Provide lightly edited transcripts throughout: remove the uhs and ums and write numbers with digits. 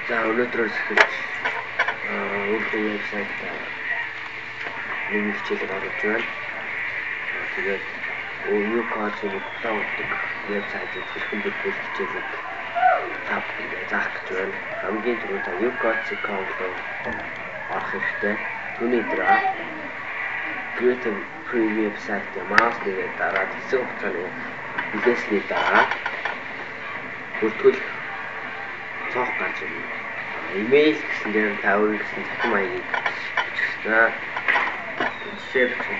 За өнөөдрөөс эхэлж өөрийнхөө вебсайт нэг хичээлээр оруулж байна. Тэгээд Newcastle тоглодог вебсайтыг хэрхэн бүрдүүлэх хичээлийг заах гэж байна. Хамгийн түрүүнд Newcastle руу орох хэрэгтэй. Түүний дараа Creative Free website mouse нэгээр дараад хэсэг хугацааны билээсний дараа бүртгүүлэх цонх гарч ирнэ. Имэйл гэсэн дээр тавь гэсэн захин маягийг бичсэн. Жишээ бичсэн.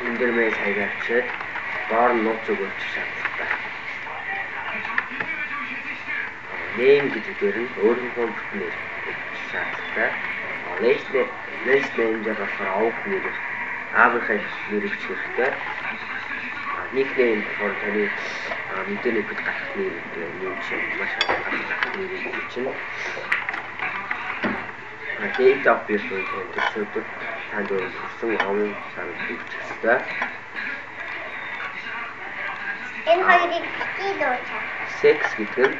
Энд дээр мэйл хаягаар бичээд доор нь нууц өгөөч шаардлагатай. Name гэдэг дээр нь өөрийнхөө бүтнээр шаардлагатай. Next name дээр болохоор авах нэр аавынхаа нэрийг бичих хэрэгтэй. Nickname болохоор таны мэдээний бид гарах нэр юм шиг маш гарах нэрийг бичнэ. Date of birth гэдэг танд өгсөн амын сарыг бичих хэрэгтэй. Энэ хоёрыг дууч. Sex гэдэг нь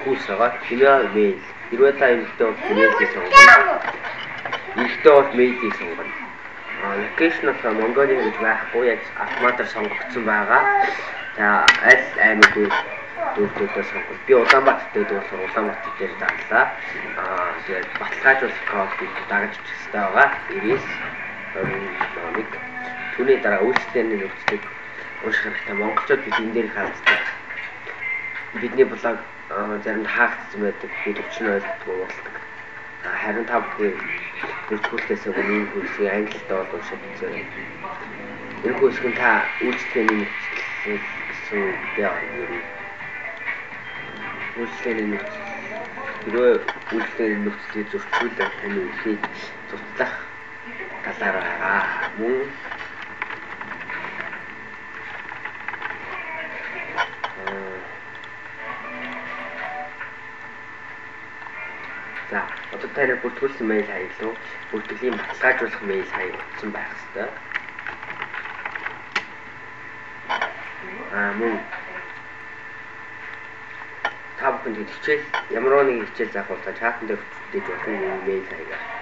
хүүс байгаа. Female male. Хэрвээ та эмэгтэй бол female-ийг сонгоно. Эмэгтэй бол male-ийг сонгоно. Location of Mongolia гэж байхгүй, яг автоматар сонгогдсон байгаа. За аль аймаг дүүргүүдээ сонгох. Би Улаанбаатартай болохоор Улаанбаатар дээр даглаа. Тэгээд баталгаажуулах кодыг дагаж ичих хэрэгтэй байгаа. 90-21. Түүний дараа үйлчлэлийн нөхцөлийг унших хэрэгтэй. Монголчууд бид энэ дээр хаалцдаг. Бидний блог заримдаа хаагдсан байдаг. Бид өчнө ойлгохгүй болдог. Харин та бүхэн бүртгүүлэхээс өмнө энэ хөлсийг англиар доод уншиж үзээрэй. Энэ хөлсгөн та үйлчлэлийн нөхцөл гэсэн яа юм. Үйлчлэлийн нөхцөл. Хэрвээ үйлчлэлийн нөхцөлийг зөрчүүлэх таны үхийг зутлах талаар байгаа. Мөн за одоо таны бүртгүүлсэн мэйл хаяг руу бүртгэлийн баталгаажуулах мэйл хаяг утсан байх ёстой. Мөн та бүхэнд хичээл ямар нэгэн хичээл заах бол чатан дээр хүртэж болох мэйл хаягаар.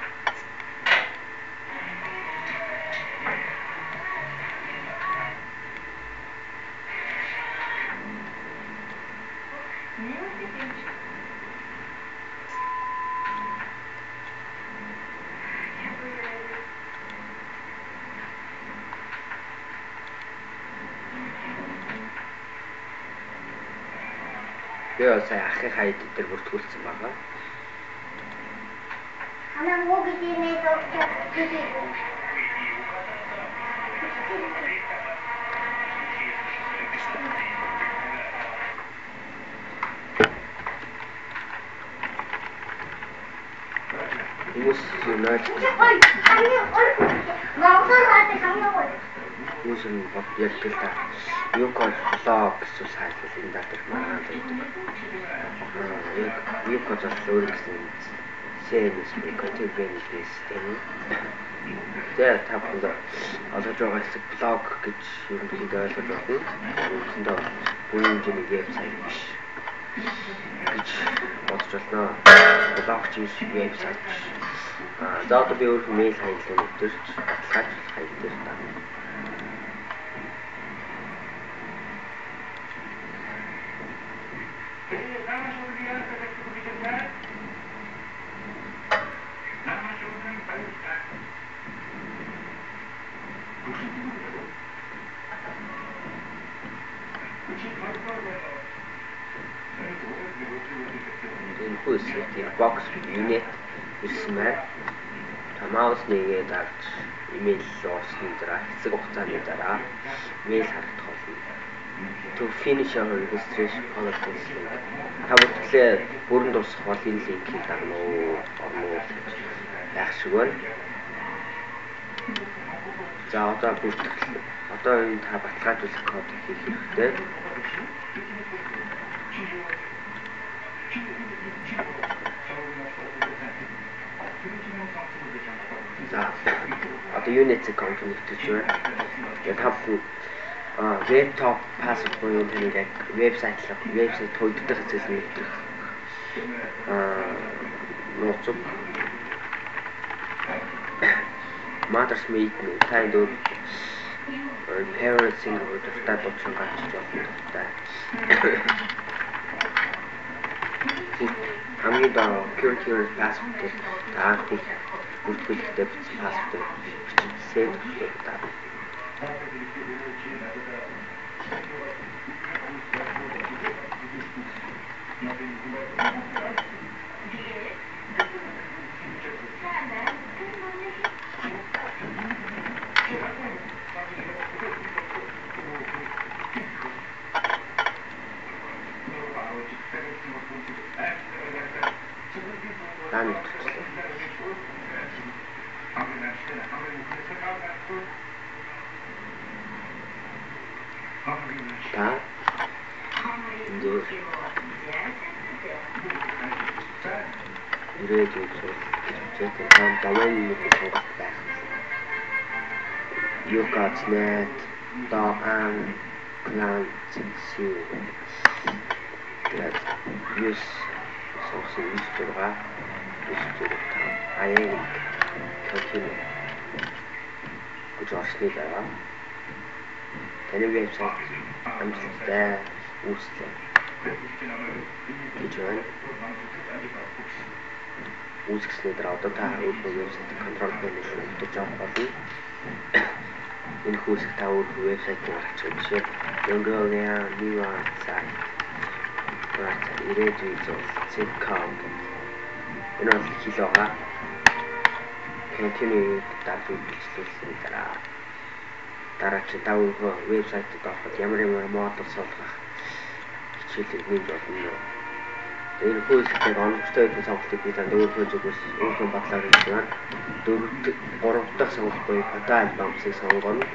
Би сая ахын хайд дээр бүртгүүлсэн байгаа. Анаа мог идэмээ доктор гэдэг. Хүмүүс юунаач Үсэн бод яг гэлээ. Newcastle blog гэсэн сайт энэ дээр манай байдаг. Яг Newcastle өөр гэсэн сервис контент систем. Тэгээд та бүхэн олж байгаа хэсэг блог гэж ерөнхийдөө ойлгож байна. Үүндээ бүрэн хэмжээний вебсайт биш гэж бодож байна. Блог чинь вебсайт. За одоо би өөрийнхөө мэйл хаяглалын өдөрч баталгаажуулах хаяг дээр тань. Энэ хөөсөд box unit ирсмээр тамаас нэгээд авч имэйл уусны дараа хэсэг хугацааны дараа мэйл харагдах болно. To finish your registration process. Та бүхлээ бүрэн дуусгах бол энэ линкийг дагна уу гэж байх шиг байна. За одоо бүртгэл. Одоо энэ та баталгаажуулах кодыг хийх хэрэгтэй. За одоо юунэцэг аккаунт нэгтгэж байна. Тэгээд та бүхэн веб топ пассворд буюу таны яг вебсайт төгдөх хэсгээс нэвтрэх нууцуд Mother's Meet тань дөр parents in дуртай дуучин гарч байгаа дуртай. хамгийн доо curriculum password гэж таахгүй бүртгүүлэхдээ бичсэн password бичсэн та. Юкатнет доан клан сүү тэгээд юус сонгосон юустурга аяг тохиол гэж орчны дараа таны вебсайт амжилттай үүсэлээ гэж байна. Үүсгэснээр дараа одоо та өөрийнхөө вебсайтыг контрол панелээр өтөж авах болно. Энэ хүүсэг та өөрийнхөө вебсайтыг гаргачих жишээ Mongolia new site. iredi.com энэ бол хэл байгаа. Continue дарж үйлчлүүлсэн дараа чи та өөрийнхөө вебсайтад ороход ямар модуль суулгах хичээлийг нэмж болно. Энэ хүүсгийг онгоцтой хэдэн сонголтыг би танд өөрийнхөө зүгээс өөрийнхөө бодлоор хэлж байна. 3 дахь сонголт буюу фото альбомыг сонгоно.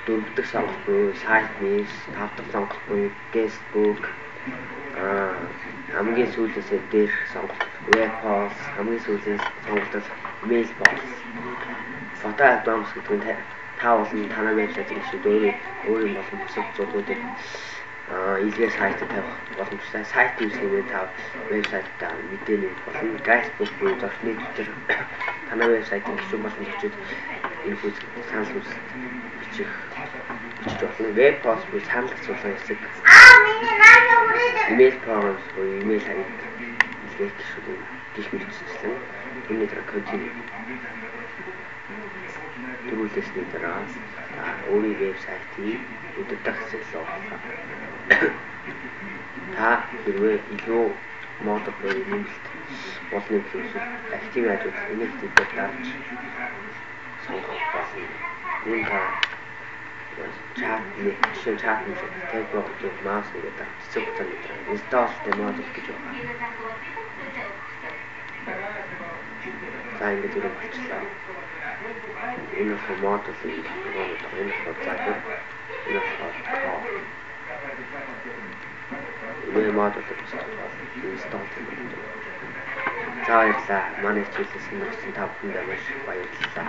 4 дахь сонголт буюу сайт нээс, 5 дахь сонголт буюу guest book, хамгийн сүүлээсээ дээр сонголт web post, хамгийн сүүлээс сонголтод mail post. Фото альбомс гэдэг нь та болон танай вебсайтыг эсвэл өөрийн болон бусад зургуудыг илгээ сайтад тавих боломжтой. Сайт үүсгэгээ та вебсайтаа мэдээний болон guidebook буюу зочны төвчөр танай вебсайтын гишүүн болон зочид энэ хүүсэг санал хүсэлт бичиж болно. Веб пост буюу санал асуулгын хэсэг. Email forms буюу email хаяг илгээх гишүүн гих мэтчилсэн. Үүний дараа continue түрүүлсэний дараа өөрийн вебсайтыг өдөртөх хэсэг рүү та хэрвээ илүү модуль буюу нэмэлт болны зүйлс актив ажил инээдтэй дарж сонгох болно. Мөн та чат нэг таг болдог маус нэгэ та цэцэг хугацааны дараа install модуль гэж байна. За ингэж үргэлж болчихлоо. Энэ модулийг энэ хуудасаар энэ модулийг install хийх. За баярлалаа. Манай хичээлээс сонирхсан та бүхэнд маш баярлалаа.